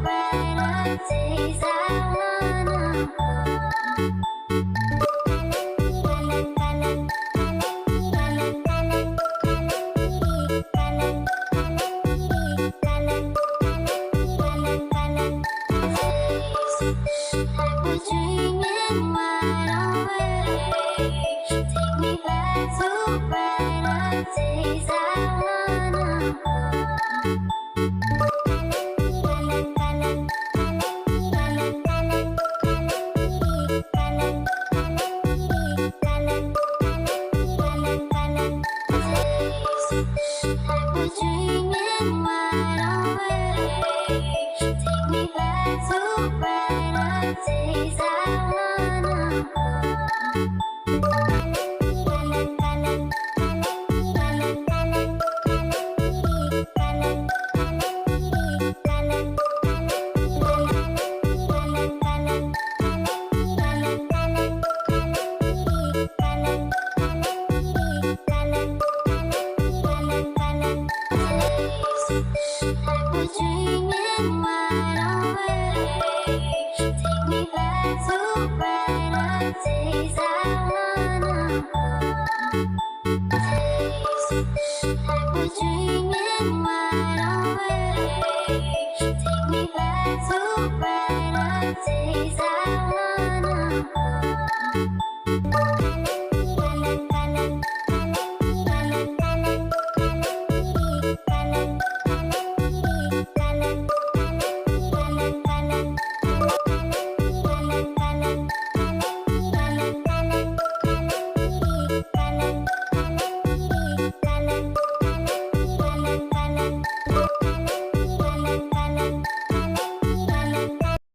brighter days. I wanna like we're dreaming wide awake. Take me back to brighter days. I wanna like we're dreaming wide awake. Take me back to brighter days. I like we're dreaming